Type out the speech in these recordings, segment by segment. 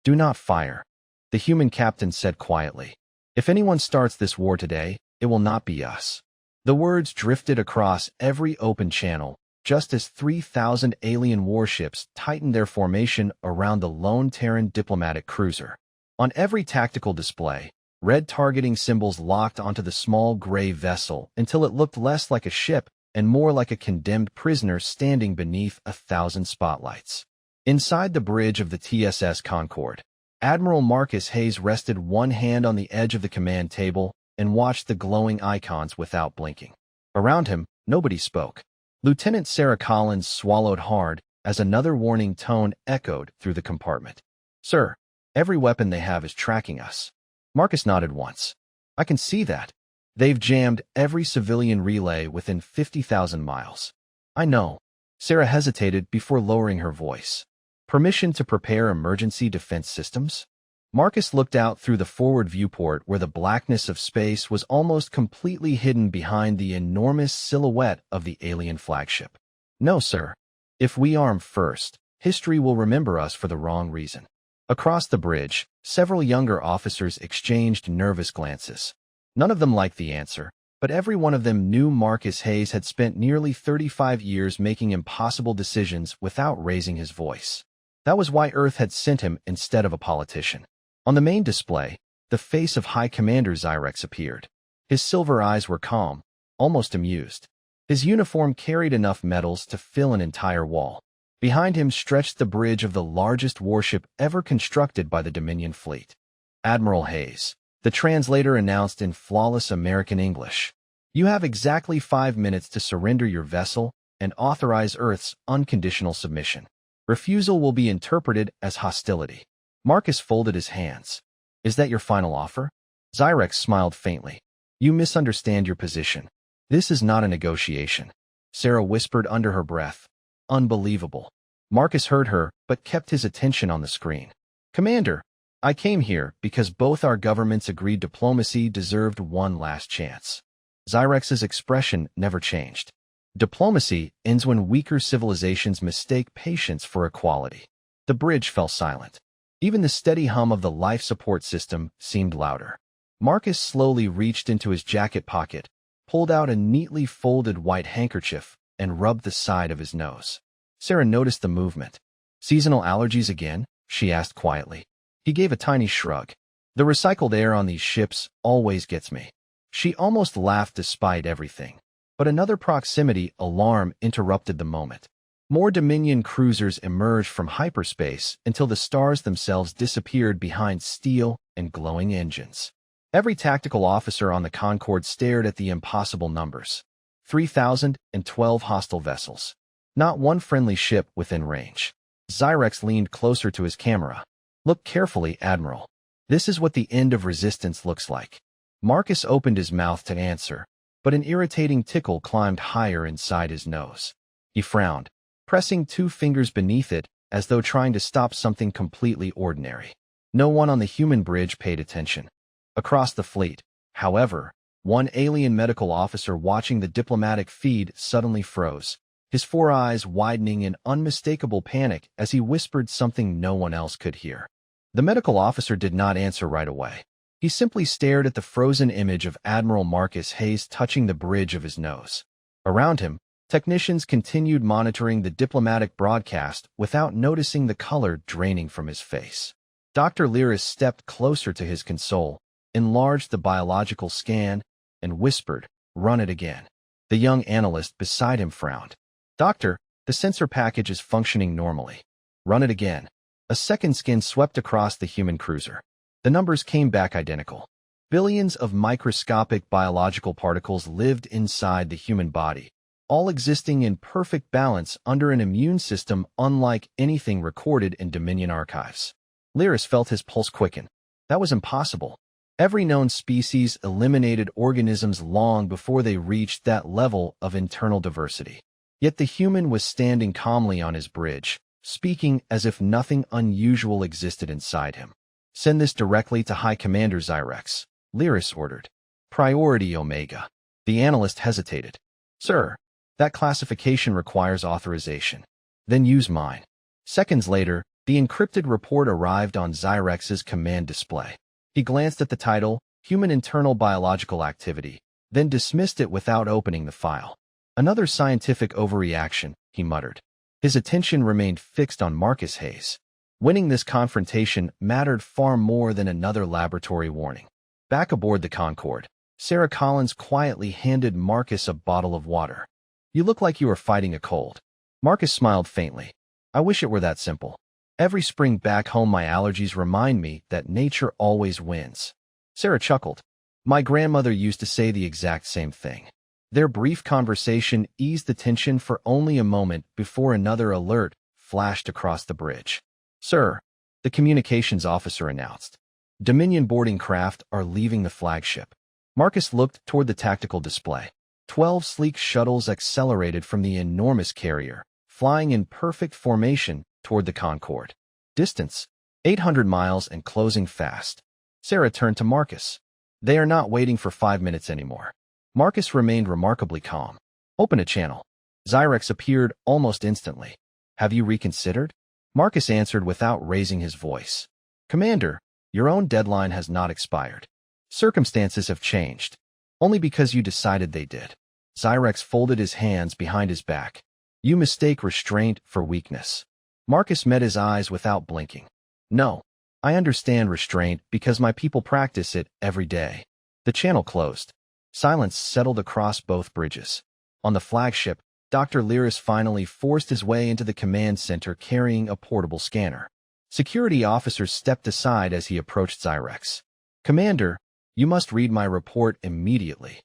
Do not fire, the human captain said quietly. If anyone starts this war today, it will not be us. The words drifted across every open channel, just as 3,000 alien warships tightened their formation around the lone Terran diplomatic cruiser. On every tactical display, red targeting symbols locked onto the small gray vessel until it looked less like a ship and more like a condemned prisoner standing beneath 1,000 spotlights. Inside the bridge of the TSS Concorde, Admiral Marcus Hayes rested one hand on the edge of the command table and watched the glowing icons without blinking. Around him, nobody spoke. Lieutenant Sarah Collins swallowed hard as another warning tone echoed through the compartment. Sir, every weapon they have is tracking us. Marcus nodded once. I can see that. They've jammed every civilian relay within 50,000 miles. I know. Sarah hesitated before lowering her voice. Permission to prepare emergency defense systems? Marcus looked out through the forward viewport where the blackness of space was almost completely hidden behind the enormous silhouette of the alien flagship. No, sir. If we arm first, history will remember us for the wrong reason. Across the bridge, several younger officers exchanged nervous glances. None of them liked the answer, but every one of them knew Marcus Hayes had spent nearly 35 years making impossible decisions without raising his voice. That was why Earth had sent him instead of a politician. On the main display, the face of High Commander Zyrex appeared. His silver eyes were calm, almost amused. His uniform carried enough medals to fill an entire wall. Behind him stretched the bridge of the largest warship ever constructed by the Dominion fleet. Admiral Hayes, the translator announced in flawless American English. You have exactly 5 minutes to surrender your vessel and authorize Earth's unconditional submission. Refusal will be interpreted as hostility. Marcus folded his hands. Is that your final offer? Zyrex smiled faintly. You misunderstand your position. This is not a negotiation. Sarah whispered under her breath. Unbelievable. Marcus heard her, but kept his attention on the screen. Commander, I came here because both our governments agreed diplomacy deserved one last chance. Zyrex's expression never changed. Diplomacy ends when weaker civilizations mistake patience for equality. The bridge fell silent. Even the steady hum of the life support system seemed louder. Marcus slowly reached into his jacket pocket, pulled out a neatly folded white handkerchief, and rubbed the side of his nose. Sarah noticed the movement. Seasonal allergies again? She asked quietly. He gave a tiny shrug. The recycled air on these ships always gets me. She almost laughed despite everything. But another proximity alarm interrupted the moment. More Dominion cruisers emerged from hyperspace until the stars themselves disappeared behind steel and glowing engines. Every tactical officer on the Concorde stared at the impossible numbers. 3,012 hostile vessels. Not one friendly ship within range. Zyrex leaned closer to his camera. Look carefully, Admiral. This is what the end of resistance looks like. Marcus opened his mouth to answer, but an irritating tickle climbed higher inside his nose. He frowned, pressing 2 fingers beneath it as though trying to stop something completely ordinary. No one on the human bridge paid attention. Across the fleet, however, one alien medical officer watching the diplomatic feed suddenly froze, his 4 eyes widening in unmistakable panic as he whispered something no one else could hear. The medical officer did not answer right away. He simply stared at the frozen image of Admiral Marcus Hayes touching the bridge of his nose. Around him, technicians continued monitoring the diplomatic broadcast without noticing the color draining from his face. Dr. Lyris stepped closer to his console, enlarged the biological scan, and whispered, "Run it again." The young analyst beside him frowned. "Doctor, the sensor package is functioning normally." "Run it again." A second scan swept across the human cruiser. The numbers came back identical. Billions of microscopic biological particles lived inside the human body, all existing in perfect balance under an immune system unlike anything recorded in Dominion archives. Lyris felt his pulse quicken. That was impossible. Every known species eliminated organisms long before they reached that level of internal diversity. Yet the human was standing calmly on his bridge, speaking as if nothing unusual existed inside him. "Send this directly to High Commander Zyrex," Lyris ordered. "Priority Omega." The analyst hesitated. "Sir, that classification requires authorization." "Then use mine." Seconds later, The encrypted report arrived on Xyrex's command display. He glanced at the title, Human Internal Biological Activity, then dismissed it without opening the file. Another scientific overreaction, he muttered. His attention remained fixed on Marcus Hayes. Winning this confrontation mattered far more than another laboratory warning. Back aboard the Concorde, Sarah Collins quietly handed Marcus a bottle of water. You look like you are fighting a cold. Marcus smiled faintly. I wish it were that simple. Every spring back home my allergies remind me that nature always wins. Sarah chuckled. My grandmother used to say the exact same thing. Their brief conversation eased the tension for only a moment before another alert flashed across the bridge. Sir, the communications officer announced. Dominion boarding craft are leaving the flagship. Marcus looked toward the tactical display. 12 sleek shuttles accelerated from the enormous carrier, flying in perfect formation toward the Concorde. Distance, 800 miles and closing fast. Sarah turned to Marcus. They are not waiting for 5 minutes anymore. Marcus remained remarkably calm. Open a channel. Xyrex appeared almost instantly. Have you reconsidered? Marcus answered without raising his voice. Commander, your own deadline has not expired. Circumstances have changed. Only because you decided they did. Xyrex folded his hands behind his back. You mistake restraint for weakness. Marcus met his eyes without blinking. No, I understand restraint because my people practice it every day. The channel closed. Silence settled across both bridges. On the flagship, Dr. Lyris finally forced his way into the command center carrying a portable scanner. Security officers stepped aside as he approached Xyrex. Commander, you must read my report immediately.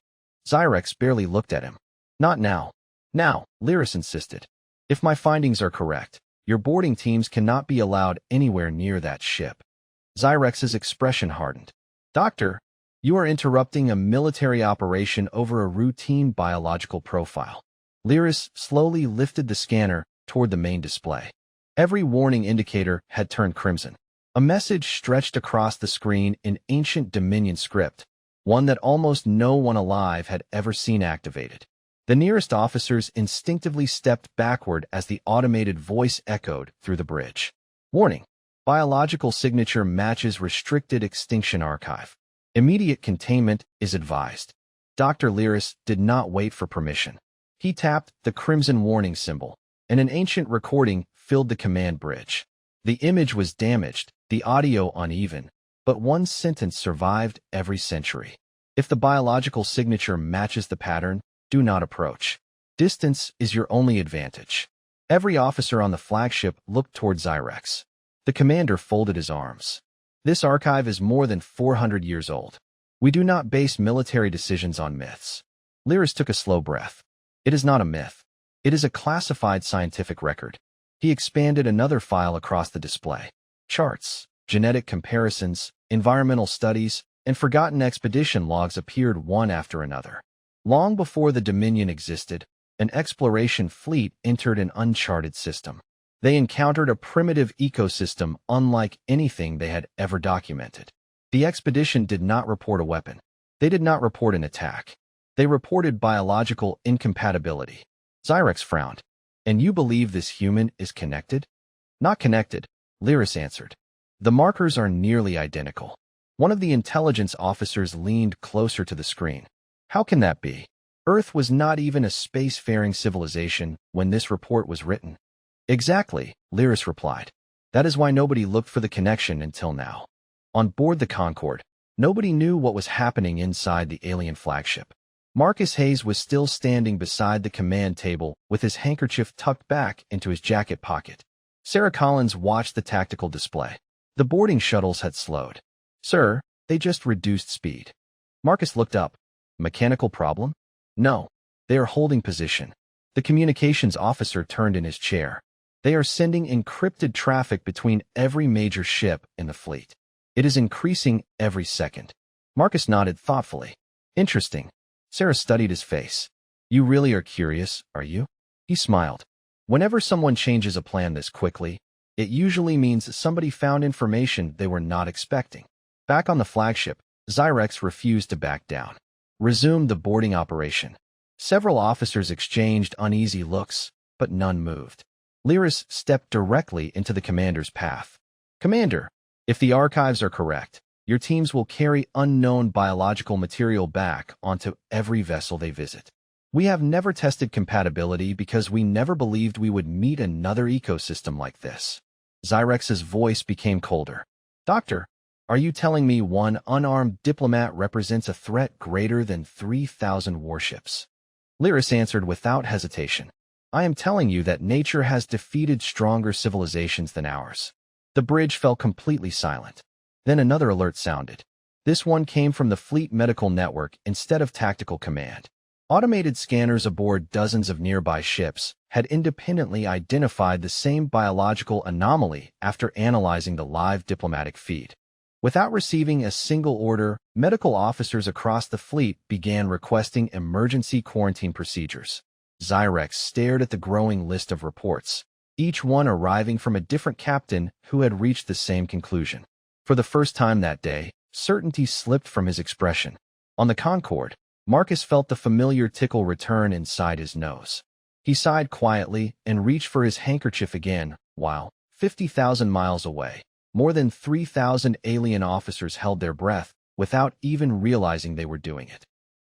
Xyrex barely looked at him. Not now. Now, Lyris insisted. If my findings are correct, your boarding teams cannot be allowed anywhere near that ship. Xyrex's expression hardened. Doctor, you are interrupting a military operation over a routine biological profile. Lyris slowly lifted the scanner toward the main display. Every warning indicator had turned crimson. A message stretched across the screen in ancient Dominion script, one that almost no one alive had ever seen activated. The nearest officers instinctively stepped backward as the automated voice echoed through the bridge. Warning. Biological signature matches restricted extinction archive. Immediate containment is advised. Dr. Lyris did not wait for permission. He tapped the crimson warning symbol, and an ancient recording filled the command bridge. The image was damaged, the audio uneven, but one sentence survived every century. If the biological signature matches the pattern, do not approach. Distance is your only advantage. Every officer on the flagship looked toward Xyrex. The commander folded his arms. This archive is more than 400 years old. We do not base military decisions on myths. Lyris took a slow breath. It is not a myth. It is a classified scientific record. He expanded another file across the display. Charts, genetic comparisons, environmental studies, and forgotten expedition logs appeared one after another. Long before the Dominion existed, an exploration fleet entered an uncharted system. They encountered a primitive ecosystem unlike anything they had ever documented. The expedition did not report a weapon. They did not report an attack. They reported biological incompatibility. Xyrex frowned. And you believe this human is connected? Not connected, Lyris answered. The markers are nearly identical. One of the intelligence officers leaned closer to the screen. How can that be? Earth was not even a spacefaring civilization when this report was written. Exactly, Lyris replied. That is why nobody looked for the connection until now. On board the Concorde, nobody knew what was happening inside the alien flagship. Marcus Hayes was still standing beside the command table with his handkerchief tucked back into his jacket pocket. Sarah Collins watched the tactical display. The boarding shuttles had slowed. Sir, they just reduced speed. Marcus looked up. Mechanical problem? No. They are holding position. The communications officer turned in his chair. They are sending encrypted traffic between every major ship in the fleet. It is increasing every second. Marcus nodded thoughtfully. Interesting. Sarah studied his face. You really are curious, are you? He smiled. Whenever someone changes a plan this quickly, it usually means somebody found information they were not expecting. Back on the flagship, Xyrex refused to back down. Resumed the boarding operation. Several officers exchanged uneasy looks, but none moved. Lyris stepped directly into the commander's path. Commander, if the archives are correct, your teams will carry unknown biological material back onto every vessel they visit. We have never tested compatibility because we never believed we would meet another ecosystem like this. Zyrex's voice became colder. Doctor, are you telling me one unarmed diplomat represents a threat greater than 3,000 warships? Lyris answered without hesitation. I am telling you that nature has defeated stronger civilizations than ours. The bridge fell completely silent. Then another alert sounded. This one came from the Fleet Medical Network instead of Tactical Command. Automated scanners aboard dozens of nearby ships had independently identified the same biological anomaly after analyzing the live diplomatic feed. Without receiving a single order, medical officers across the fleet began requesting emergency quarantine procedures. Zyrex stared at the growing list of reports, each one arriving from a different captain who had reached the same conclusion. For the first time that day, certainty slipped from his expression. On the Concorde, Marcus felt the familiar tickle return inside his nose. He sighed quietly and reached for his handkerchief again, while, 50,000 miles away, more than 3,000 alien officers held their breath without even realizing they were doing it.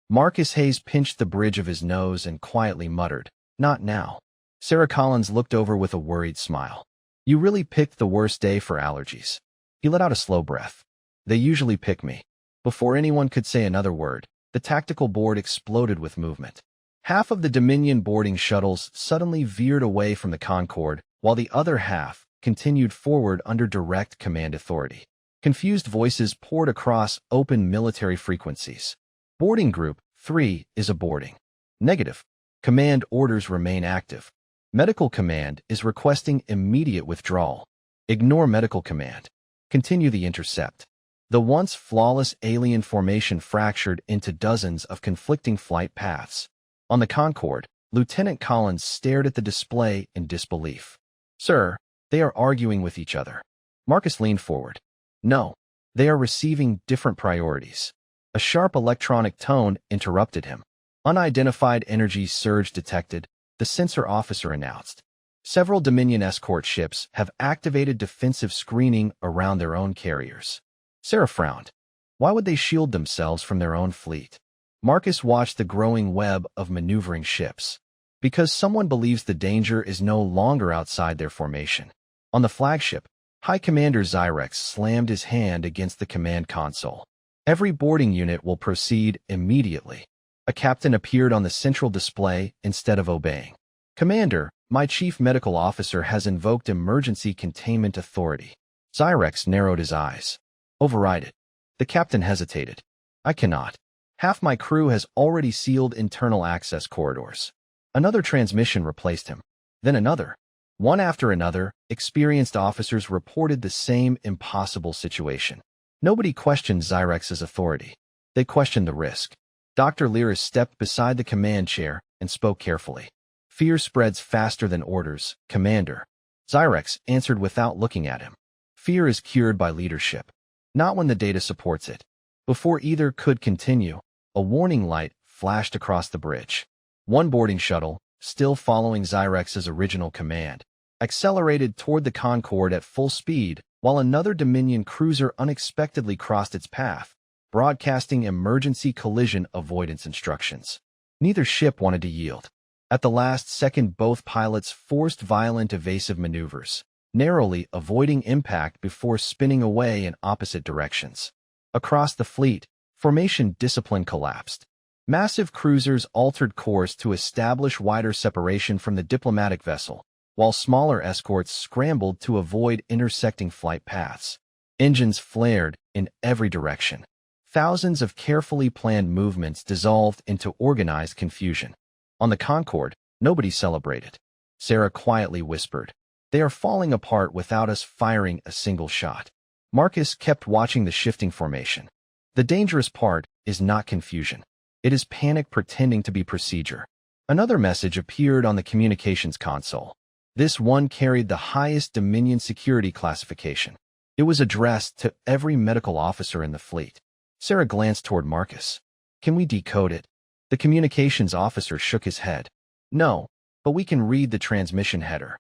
Marcus Hayes pinched the bridge of his nose and quietly muttered, "Not now." Sarah Collins looked over with a worried smile. "You really picked the worst day for allergies." He let out a slow breath. "They usually pick me." Before anyone could say another word, the tactical board exploded with movement. Half of the Dominion boarding shuttles suddenly veered away from the Concorde, while the other half continued forward under direct command authority. Confused voices poured across open military frequencies. Boarding Group 3 is aborting. Negative. Command orders remain active. Medical Command is requesting immediate withdrawal. Ignore Medical Command. Continue the intercept. The once flawless alien formation fractured into dozens of conflicting flight paths. On the Concorde, Lieutenant Collins stared at the display in disbelief. "Sir, they are arguing with each other." Marcus leaned forward. "No, they are receiving different priorities." A sharp electronic tone interrupted him. "Unidentified energy surge detected," the sensor officer announced. "Several Dominion escort ships have activated defensive screening around their own carriers." Sarah frowned. Why would they shield themselves from their own fleet? Marcus watched the growing web of maneuvering ships. Because someone believes the danger is no longer outside their formation. On the flagship, High Commander Zyrex slammed his hand against the command console. "Every boarding unit will proceed immediately." A captain appeared on the central display instead of obeying. "Commander, my chief medical officer has invoked emergency containment authority." Zyrex narrowed his eyes. "Override it." The captain hesitated. "I cannot. Half my crew has already sealed internal access corridors." Another transmission replaced him. Then another. One after another, experienced officers reported the same impossible situation. Nobody questioned Zyrex's authority. They questioned the risk. Dr. Lyris stepped beside the command chair and spoke carefully. "Fear spreads faster than orders, Commander." Zyrex answered without looking at him. "Fear is cured by leadership. Not when the data supports it." Before either could continue, a warning light flashed across the bridge. One boarding shuttle, still following Zyrex's original command, accelerated toward the Concorde at full speed, while another Dominion cruiser unexpectedly crossed its path, broadcasting emergency collision avoidance instructions. Neither ship wanted to yield. At the last second, both pilots forced violent evasive maneuvers, narrowly avoiding impact before spinning away in opposite directions. Across the fleet, formation discipline collapsed. Massive cruisers altered course to establish wider separation from the diplomatic vessel, while smaller escorts scrambled to avoid intersecting flight paths. Engines flared in every direction. Thousands of carefully planned movements dissolved into organized confusion. On the Concorde, nobody celebrated. Sarah quietly whispered, "They are falling apart without us firing a single shot." Marcus kept watching the shifting formation. The dangerous part is not confusion. It is panic pretending to be procedure. Another message appeared on the communications console. This one carried the highest Dominion security classification. It was addressed to every medical officer in the fleet. Sarah glanced toward Marcus. "Can we decode it?" The communications officer shook his head. "No, but we can read the transmission header."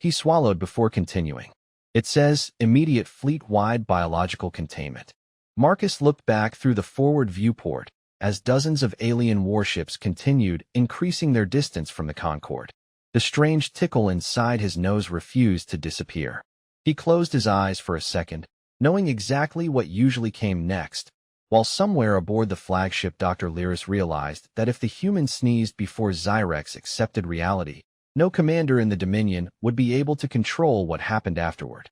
He swallowed before continuing. It says, immediate fleet-wide biological containment. Marcus looked back through the forward viewport as dozens of alien warships continued increasing their distance from the Concorde. The strange tickle inside his nose refused to disappear. He closed his eyes for a second, knowing exactly what usually came next, while somewhere aboard the flagship Dr. Lyris realized that if the human sneezed before Zyrex accepted reality, no commander in the Dominion would be able to control what happened afterward.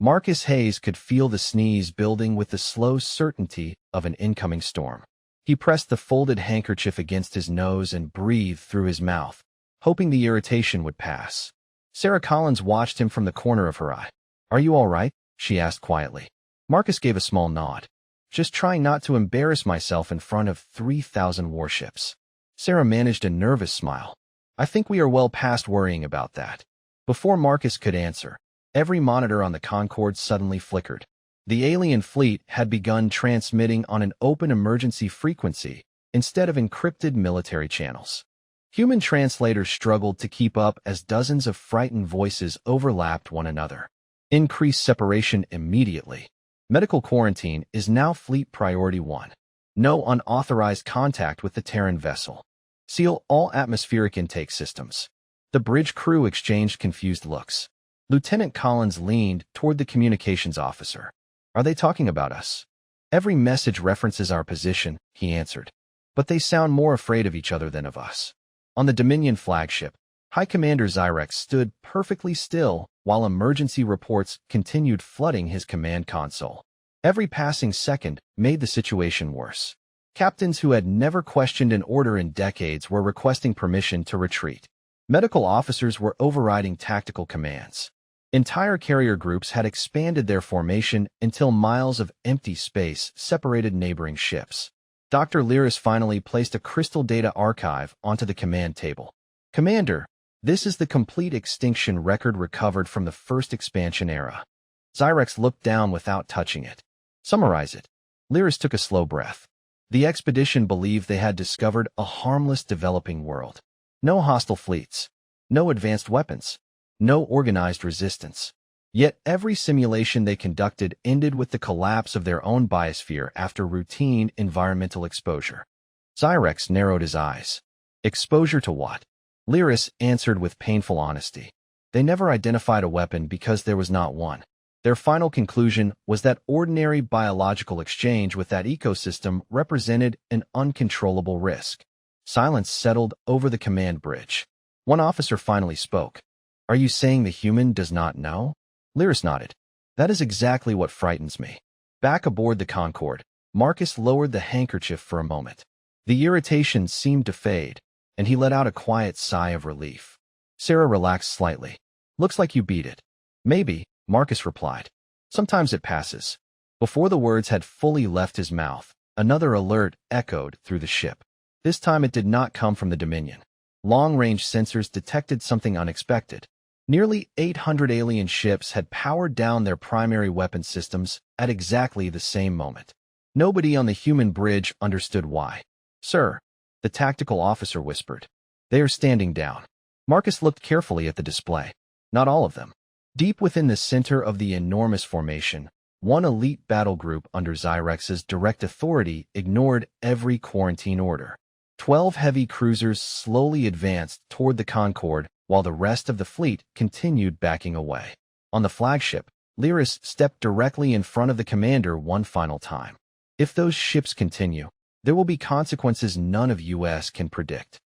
Marcus Hayes could feel the sneeze building with the slow certainty of an incoming storm. He pressed the folded handkerchief against his nose and breathed through his mouth, hoping the irritation would pass. Sarah Collins watched him from the corner of her eye. "Are you all right?" she asked quietly. Marcus gave a small nod. "Just trying not to embarrass myself in front of 3,000 warships." Sarah managed a nervous smile. "I think we are well past worrying about that." Before Marcus could answer, every monitor on the Concorde suddenly flickered. The alien fleet had begun transmitting on an open emergency frequency instead of encrypted military channels. Human translators struggled to keep up as dozens of frightened voices overlapped one another. Increase separation immediately. Medical quarantine is now Fleet Priority 1. No unauthorized contact with the Terran vessel. Seal all atmospheric intake systems. The bridge crew exchanged confused looks. Lieutenant Collins leaned toward the communications officer. "Are they talking about us?" "Every message references our position," he answered. "But they sound more afraid of each other than of us." On the Dominion flagship, High Commander Zyrex stood perfectly still while emergency reports continued flooding his command console. Every passing second made the situation worse. Captains who had never questioned an order in decades were requesting permission to retreat. Medical officers were overriding tactical commands. Entire carrier groups had expanded their formation until miles of empty space separated neighboring ships. Dr. Lyris finally placed a crystal data archive onto the command table. "Commander, this is the complete extinction record recovered from the first expansion era." Zyrex looked down without touching it. "Summarize it." Lyris took a slow breath. The expedition believed they had discovered a harmless developing world. No hostile fleets. No advanced weapons. No organized resistance. Yet every simulation they conducted ended with the collapse of their own biosphere after routine environmental exposure. Zyrex narrowed his eyes. "Exposure to what?" Lyris answered with painful honesty. "They never identified a weapon because there was not one. Their final conclusion was that ordinary biological exchange with that ecosystem represented an uncontrollable risk." Silence settled over the command bridge. One officer finally spoke. "Are you saying the human does not know?" Lyris nodded. "That is exactly what frightens me." Back aboard the Concorde, Marcus lowered the handkerchief for a moment. The irritation seemed to fade, and he let out a quiet sigh of relief. Sarah relaxed slightly. "Looks like you beat it." "Maybe," Marcus replied. "Sometimes it passes." Before the words had fully left his mouth, another alert echoed through the ship. This time it did not come from the Dominion. Long-range sensors detected something unexpected. Nearly 800 alien ships had powered down their primary weapon systems at exactly the same moment. Nobody on the human bridge understood why. "Sir," the tactical officer whispered. "They are standing down." Marcus looked carefully at the display. Not all of them. Deep within the center of the enormous formation, one elite battle group under Zyrex's direct authority ignored every quarantine order. 12 heavy cruisers slowly advanced toward the Concorde while the rest of the fleet continued backing away. On the flagship, Lyris stepped directly in front of the commander one final time. "If those ships continue, there will be consequences none of US can predict."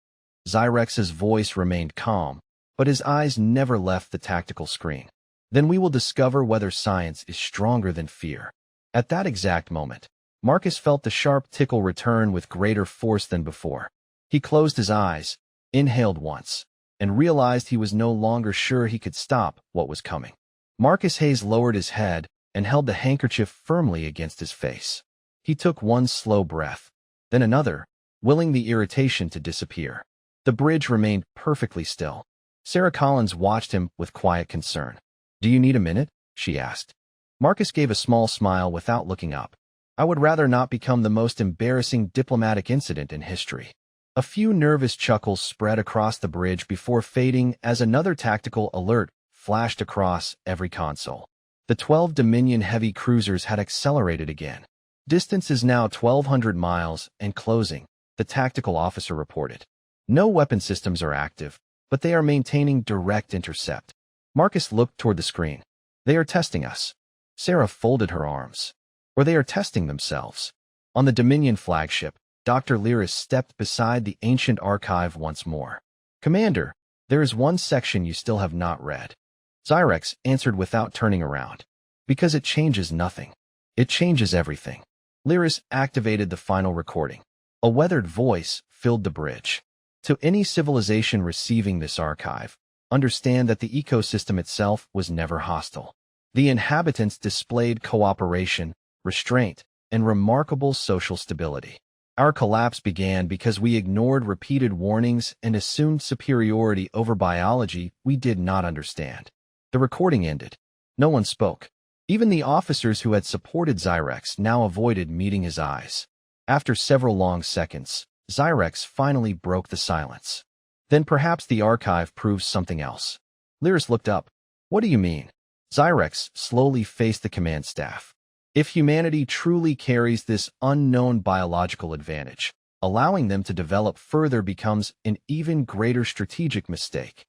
Zyrex's voice remained calm, but his eyes never left the tactical screen. "Then we will discover whether science is stronger than fear." At that exact moment, Marcus felt the sharp tickle return with greater force than before. He closed his eyes, inhaled once, and realized he was no longer sure he could stop what was coming. Marcus Hayes lowered his head and held the handkerchief firmly against his face. He took one slow breath, then another, willing the irritation to disappear. The bridge remained perfectly still. Sarah Collins watched him with quiet concern. "Do you need a minute?" she asked. Marcus gave a small smile without looking up. "I would rather not become the most embarrassing diplomatic incident in history." A few nervous chuckles spread across the bridge before fading as another tactical alert flashed across every console. The 12 Dominion heavy cruisers had accelerated again. Distance is now 1,200 miles and closing, the tactical officer reported. No weapon systems are active, but they are maintaining direct intercept. Marcus looked toward the screen. They are testing us. Sarah folded her arms. Or they are testing themselves. On the Dominion flagship, Dr. Lyris stepped beside the ancient archive once more. Commander, there is one section you still have not read. Zyrex answered without turning around. Because it changes nothing. It changes everything. Lyris activated the final recording. A weathered voice filled the bridge. To any civilization receiving this archive, understand that the ecosystem itself was never hostile. The inhabitants displayed cooperation, restraint, and remarkable social stability. Our collapse began because we ignored repeated warnings and assumed superiority over biology we did not understand. The recording ended. No one spoke. Even the officers who had supported Zyrex now avoided meeting his eyes. After several long seconds, Zyrex finally broke the silence. Then perhaps the archive proves something else. Lyris looked up. What do you mean? Zyrex slowly faced the command staff. If humanity truly carries this unknown biological advantage, allowing them to develop further becomes an even greater strategic mistake.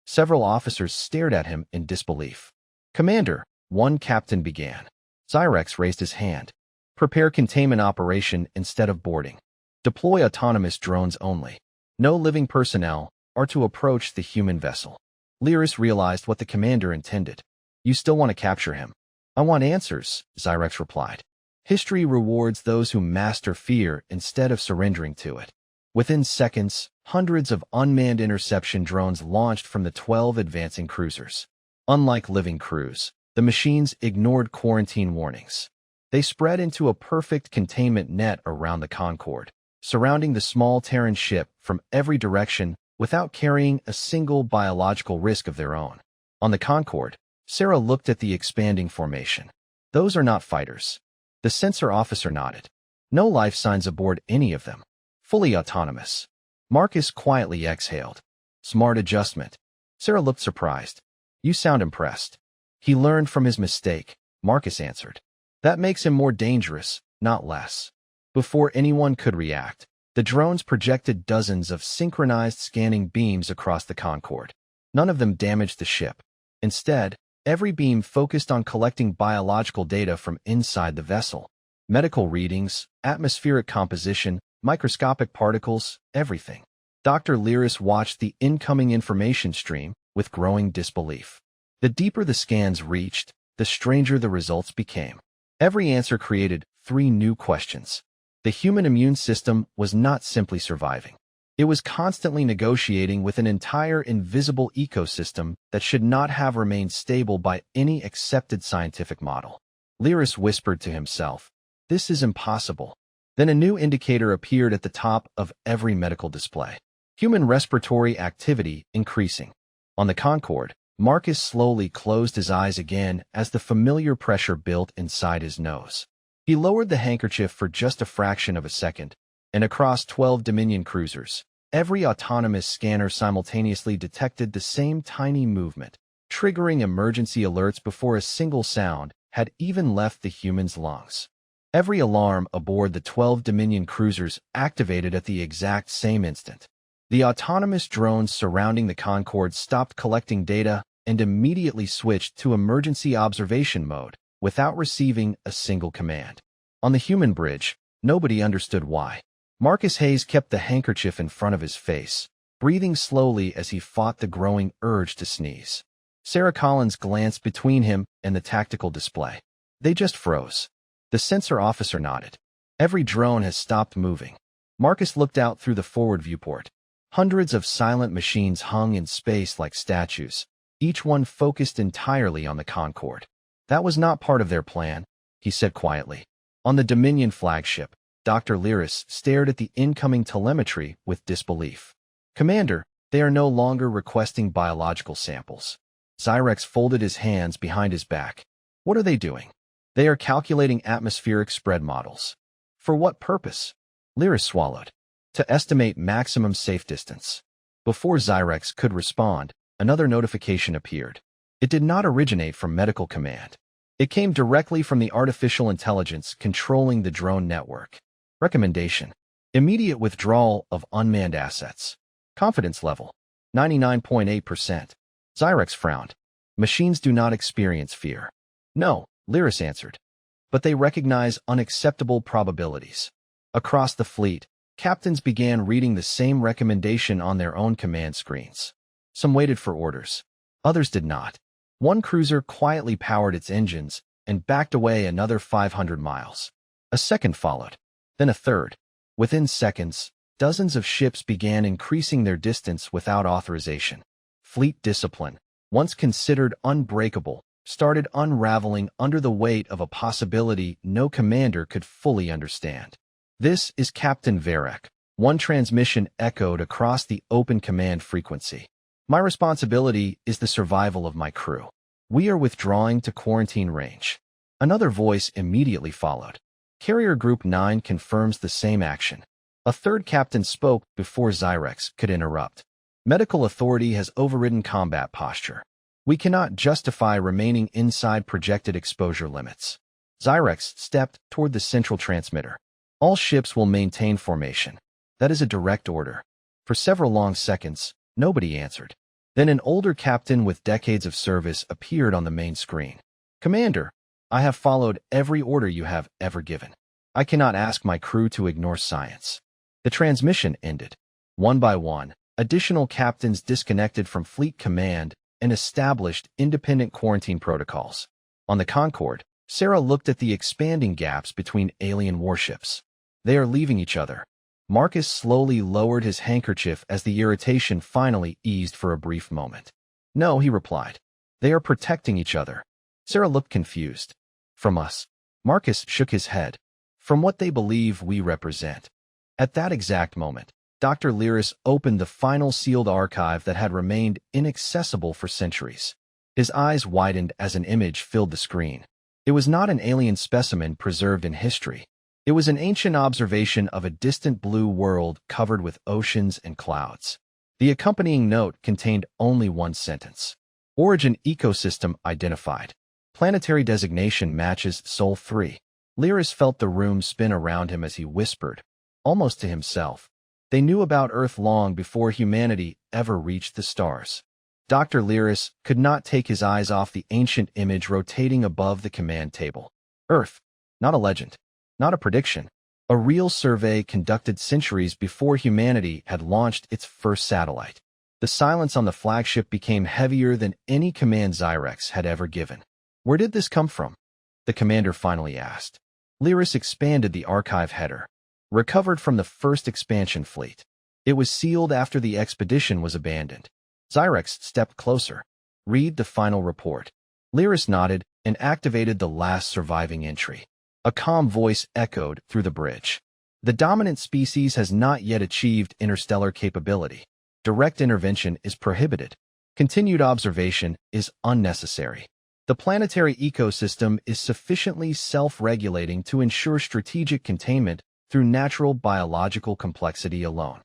Several officers stared at him in disbelief. Commander, one captain began. Zyrex raised his hand. Prepare containment operation instead of boarding. Deploy autonomous drones only. No living personnel are to approach the human vessel. Lyris realized what the commander intended. You still want to capture him? I want answers, Zyrex replied. History rewards those who master fear instead of surrendering to it. Within seconds, hundreds of unmanned interception drones launched from the 12 advancing cruisers. Unlike living crews, the machines ignored quarantine warnings. They spread into a perfect containment net around the Concorde, surrounding the small Terran ship from every direction without carrying a single biological risk of their own. On the Concorde, Sarah looked at the expanding formation. Those are not fighters. The sensor officer nodded. No life signs aboard any of them. Fully autonomous. Marcus quietly exhaled. Smart adjustment. Sarah looked surprised. You sound impressed. He learned from his mistake, Marcus answered. That makes him more dangerous, not less. Before anyone could react, the drones projected dozens of synchronized scanning beams across the Concorde. None of them damaged the ship. Instead, every beam focused on collecting biological data from inside the vessel. Medical readings, atmospheric composition, microscopic particles, everything. Dr. Lyris watched the incoming information stream with growing disbelief. The deeper the scans reached, the stranger the results became. Every answer created 3 new questions. The human immune system was not simply surviving. It was constantly negotiating with an entire invisible ecosystem that should not have remained stable by any accepted scientific model. Lyris whispered to himself, "This is impossible." Then a new indicator appeared at the top of every medical display. Human respiratory activity increasing. On the Concorde, Marcus slowly closed his eyes again as the familiar pressure built inside his nose. He lowered the handkerchief for just a fraction of a second, and across 12 Dominion cruisers, every autonomous scanner simultaneously detected the same tiny movement, triggering emergency alerts before a single sound had even left the human's lungs. Every alarm aboard the 12 Dominion cruisers activated at the exact same instant. The autonomous drones surrounding the Concorde stopped collecting data and immediately switched to emergency observation mode without receiving a single command. On the human bridge, nobody understood why. Marcus Hayes kept the handkerchief in front of his face, breathing slowly as he fought the growing urge to sneeze. Sarah Collins glanced between him and the tactical display. They just froze. The sensor officer nodded. Every drone has stopped moving. Marcus looked out through the forward viewport. Hundreds of silent machines hung in space like statues, each one focused entirely on the Concorde. That was not part of their plan, he said quietly. On the Dominion flagship, Dr. Lyris stared at the incoming telemetry with disbelief. Commander, they are no longer requesting biological samples. Zyrex folded his hands behind his back. What are they doing? They are calculating atmospheric spread models. For what purpose? Lyris swallowed. To estimate maximum safe distance. Before Zyrex could respond, another notification appeared. It did not originate from medical command. It came directly from the artificial intelligence controlling the drone network. Recommendation: immediate withdrawal of unmanned assets. Confidence level: 99.8%. Zyrex frowned. Machines do not experience fear. No, Lyris answered. But they recognize unacceptable probabilities. Across the fleet, captains began reading the same recommendation on their own command screens. Some waited for orders. Others did not. One cruiser quietly powered its engines and backed away another 500 miles. A second followed. Then a third. Within seconds, dozens of ships began increasing their distance without authorization. Fleet discipline, once considered unbreakable, started unraveling under the weight of a possibility no commander could fully understand. "This is Captain Varek," one transmission echoed across the open command frequency. "My responsibility is the survival of my crew. We are withdrawing to quarantine range." Another voice immediately followed. "Carrier Group 9 confirms the same action." A third captain spoke before Zyrex could interrupt. "Medical authority has overridden combat posture. We cannot justify remaining inside projected exposure limits." Zyrex stepped toward the central transmitter. "All ships will maintain formation. That is a direct order." For several long seconds, nobody answered. Then an older captain with decades of service appeared on the main screen. "Commander, I have followed every order you have ever given. I cannot ask my crew to ignore science." The transmission ended. One by one, additional captains disconnected from fleet command and established independent quarantine protocols. On the Concorde, Sarah looked at the expanding gaps between alien warships. "They are leaving each other." Marcus slowly lowered his handkerchief as the irritation finally eased for a brief moment. "No," he replied. "They are protecting each other." Sarah looked confused. "From us." Marcus shook his head. "From what they believe we represent." At that exact moment, Dr. Lyris opened the final sealed archive that had remained inaccessible for centuries. His eyes widened as an image filled the screen. It was not an alien specimen preserved in history. It was an ancient observation of a distant blue world covered with oceans and clouds. The accompanying note contained only one sentence. "Origin ecosystem identified. Planetary designation matches Sol 3. Lyris felt the room spin around him as he whispered, almost to himself. They knew about Earth long before humanity ever reached the stars. Dr. Lyris could not take his eyes off the ancient image rotating above the command table. Earth, not a legend. Not a prediction. A real survey conducted centuries before humanity had launched its first satellite. The silence on the flagship became heavier than any command Zyrex had ever given. "Where did this come from?" the commander finally asked. Lyris expanded the archive header. "Recovered from the first expansion fleet. It was sealed after the expedition was abandoned." Zyrex stepped closer. "Read the final report." Lyris nodded and activated the last surviving entry. A calm voice echoed through the bridge. "The dominant species has not yet achieved interstellar capability. Direct intervention is prohibited. Continued observation is unnecessary. The planetary ecosystem is sufficiently self-regulating to ensure strategic containment through natural biological complexity alone."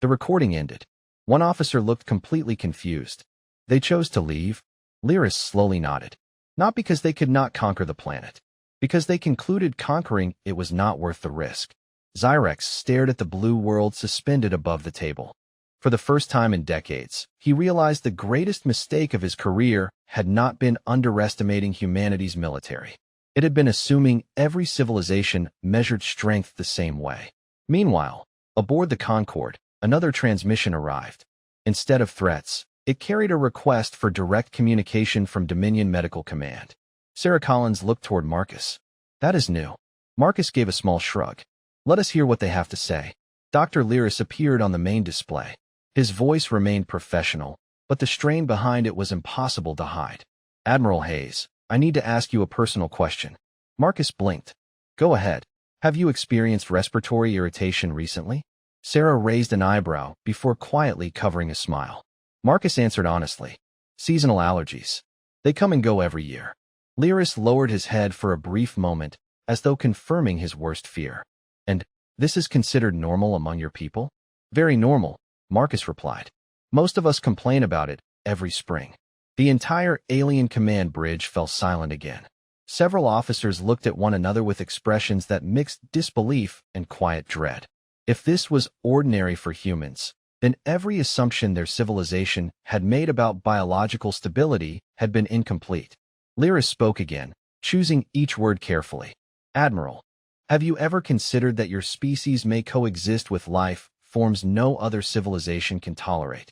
The recording ended. One officer looked completely confused. "They chose to leave?" Lyris slowly nodded. "Not because they could not conquer the planet. Because they concluded conquering it was not worth the risk." Zyrex stared at the blue world suspended above the table. For the first time in decades, he realized the greatest mistake of his career had not been underestimating humanity's military. It had been assuming every civilization measured strength the same way. Meanwhile, aboard the Concorde, another transmission arrived. Instead of threats, it carried a request for direct communication from Dominion Medical Command. Sarah Collins looked toward Marcus. "That is new." Marcus gave a small shrug. "Let us hear what they have to say." Dr. Lyris appeared on the main display. His voice remained professional, but the strain behind it was impossible to hide. "Admiral Hayes, I need to ask you a personal question." Marcus blinked. "Go ahead. Have you experienced respiratory irritation recently?" Sarah raised an eyebrow before quietly covering a smile. Marcus answered honestly. "Seasonal allergies. They come and go every year." Lyris lowered his head for a brief moment, as though confirming his worst fear. "And this is considered normal among your people?" "Very normal," Marcus replied. "Most of us complain about it every spring." The entire alien command bridge fell silent again. Several officers looked at one another with expressions that mixed disbelief and quiet dread. If this was ordinary for humans, then every assumption their civilization had made about biological stability had been incomplete. Lyris spoke again, choosing each word carefully. Admiral, have you ever considered that your species may coexist with life forms no other civilization can tolerate?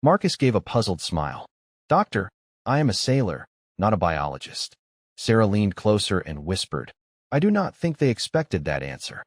Marcus gave a puzzled smile. Doctor, I am a sailor, not a biologist. Sarah leaned closer and whispered. I do not think they expected that answer.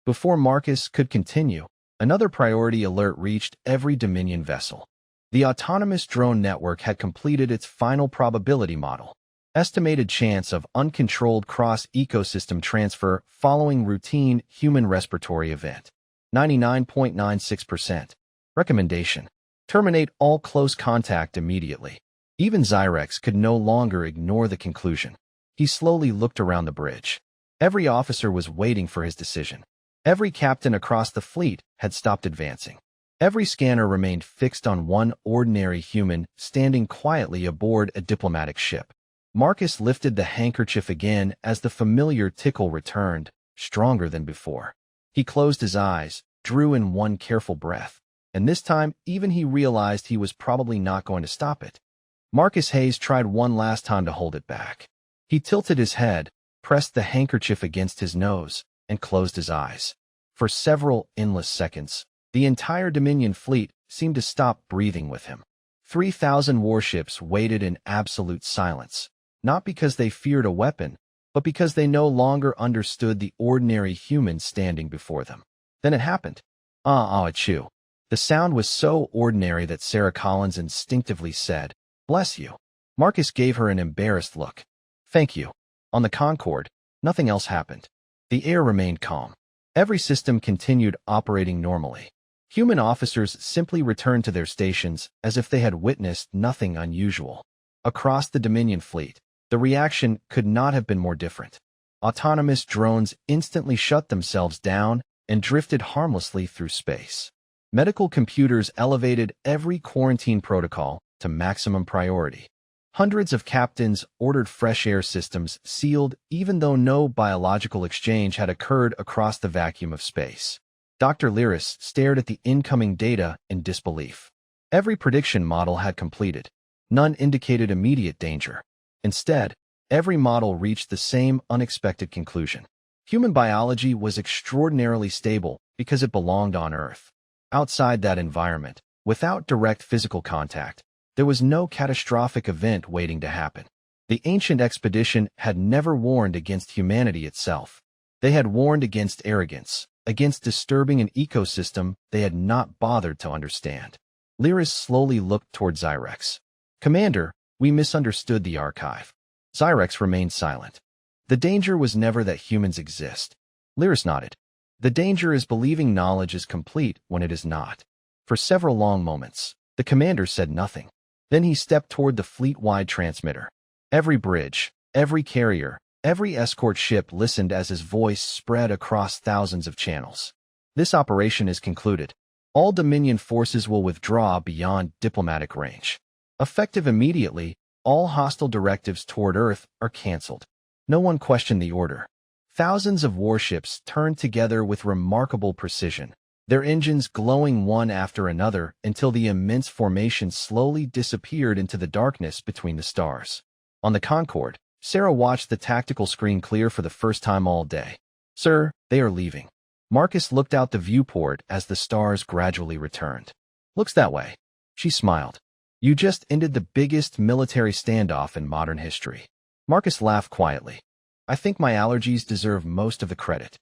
Before Marcus could continue, another priority alert reached every Dominion vessel. The autonomous drone network had completed its final probability model. Estimated chance of uncontrolled cross-ecosystem transfer following routine human respiratory event. 99.96%. Recommendation. Terminate all close contact immediately. Even Zyrex could no longer ignore the conclusion. He slowly looked around the bridge. Every officer was waiting for his decision. Every captain across the fleet had stopped advancing. Every scanner remained fixed on one ordinary human standing quietly aboard a diplomatic ship. Marcus lifted the handkerchief again as the familiar tickle returned, stronger than before. He closed his eyes, drew in one careful breath, and this time even he realized he was probably not going to stop it. Marcus Hayes tried one last time to hold it back. He tilted his head, pressed the handkerchief against his nose, and closed his eyes. For several endless seconds, the entire Dominion fleet seemed to stop breathing with him. 3,000 warships waited in absolute silence, not because they feared a weapon, but because they no longer understood the ordinary human standing before them. Then it happened. Ah-ah-achoo. The sound was so ordinary that Sarah Collins instinctively said, "Bless you." Marcus gave her an embarrassed look. "Thank you." On the Concorde, nothing else happened. The air remained calm. Every system continued operating normally. Human officers simply returned to their stations as if they had witnessed nothing unusual. Across the Dominion fleet, the reaction could not have been more different. Autonomous drones instantly shut themselves down and drifted harmlessly through space. Medical computers elevated every quarantine protocol to maximum priority. Hundreds of captains ordered fresh air systems sealed even though no biological exchange had occurred across the vacuum of space. Dr. Lyris stared at the incoming data in disbelief. Every prediction model had completed. None indicated immediate danger. Instead, every model reached the same unexpected conclusion. Human biology was extraordinarily stable because it belonged on Earth. Outside that environment, without direct physical contact, there was no catastrophic event waiting to happen. The ancient expedition had never warned against humanity itself. They had warned against arrogance, against disturbing an ecosystem they had not bothered to understand. Lyris slowly looked toward Zyrex. "Commander, we misunderstood the archive." Zyrex remained silent. "The danger was never that humans exist." Lyris nodded. "The danger is believing knowledge is complete when it is not." For several long moments, the commander said nothing. Then he stepped toward the fleet-wide transmitter. Every bridge, every carrier, every escort ship listened as his voice spread across thousands of channels. "This operation is concluded. All Dominion forces will withdraw beyond diplomatic range. Effective immediately, all hostile directives toward Earth are canceled." No one questioned the order. Thousands of warships turned together with remarkable precision, their engines glowing one after another until the immense formation slowly disappeared into the darkness between the stars. On the Concorde, Sarah watched the tactical screen clear for the first time all day. "Sir, they are leaving." Marcus looked out the viewport as the stars gradually returned. "Looks that way." She smiled. "You just ended the biggest military standoff in modern history." Marcus laughed quietly. "I think my allergies deserve most of the credit."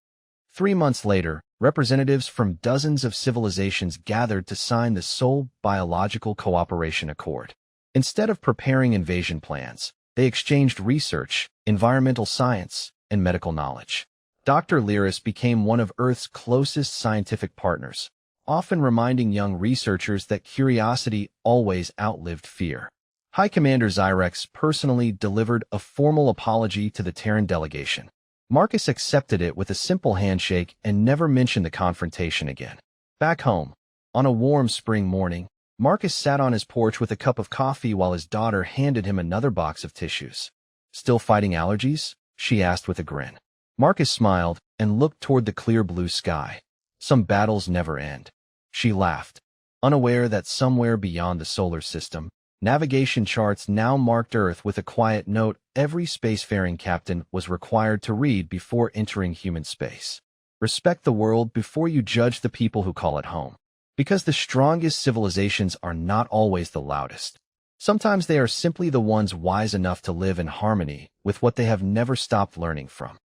3 months later, representatives from dozens of civilizations gathered to sign the Seoul Biological Cooperation Accord. Instead of preparing invasion plans, they exchanged research, environmental science, and medical knowledge. Dr. Lyris became one of Earth's closest scientific partners, often reminding young researchers that curiosity always outlived fear. High Commander Zyrex personally delivered a formal apology to the Terran delegation. Marcus accepted it with a simple handshake and never mentioned the confrontation again. Back home, on a warm spring morning, Marcus sat on his porch with a cup of coffee while his daughter handed him another box of tissues. "Still fighting allergies?" she asked with a grin. Marcus smiled and looked toward the clear blue sky. "Some battles never end." She laughed, unaware that somewhere beyond the solar system, navigation charts now marked Earth with a quiet note every spacefaring captain was required to read before entering human space. Respect the world before you judge the people who call it home. Because the strongest civilizations are not always the loudest. Sometimes they are simply the ones wise enough to live in harmony with what they have never stopped learning from.